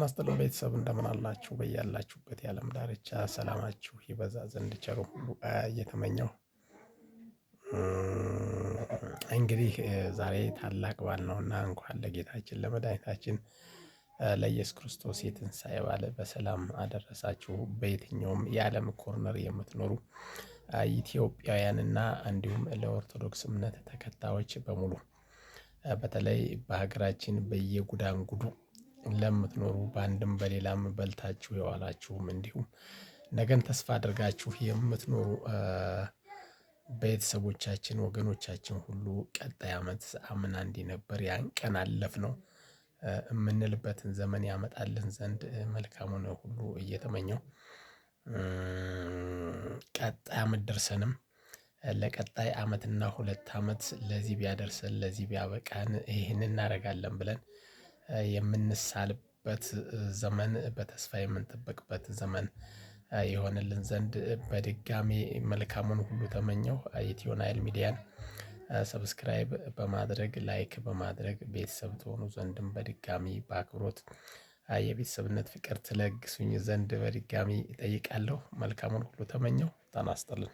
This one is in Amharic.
ይስጥልን ቤተሰብ እንደምን አላችሁ? በያላችሁበት የዓለም ዳርቻ ሰላማችሁ ይበዛ ዘንድ ቸሩ ሁሉ እየተመኘው እንግዲህ ዛሬ ታላቅ በዓል ነውና እንኳን ለጌታችን ለመድኃኒታችን ለኢየሱስ ክርስቶስ የትንሣኤ በዓል በሰላም አደረሳችሁ። በየትኛውም የዓለም ኮርነር የምትኖሩ ኢትዮጵያውያንና እንዲሁም ለኦርቶዶክስ እምነት ተከታዮች በሙሉ በተለይ በሀገራችን በየጉዳንጉዱ ለምትኖሩ በአንድም በሌላም በልታችሁ የዋላችሁም እንዲሁም ነገን ተስፋ አድርጋችሁ የምትኖሩ ቤተሰቦቻችን ወገኖቻችን ሁሉ ቀጣይ ዓመት አምና እንዲህ ነበር ያን ቀን አለፍነው የምንልበትን ዘመን ያመጣልን ዘንድ መልካሙን ሁሉ እየተመኘው ቀጣይ ዓመት ደርሰንም ለቀጣይ ዓመትና 2 ዓመት ለዚህ ቢያደርሰን ለዚህ ቢያበቃን ይህን እናደርጋለን ብለን የምንሳልበት ዘመን በተስፋ የምንጠብቅበት ዘመን የሆነልን ዘንድ በድጋሚ መልካሙን ሁሉ ተመኘው። ኢትዮ ናይል ሚዲያን ሰብስክራይብ በማድረግ ላይክ በማድረግ ቤተሰብ ትሆኑ ዘንድም በድጋሚ በአክብሮት የቤተሰብነት ፍቅር ትለግሱኝ ዘንድ በድጋሚ እጠይቃለሁ። መልካሙን ሁሉ ተመኘው። ጤና ይስጥልን።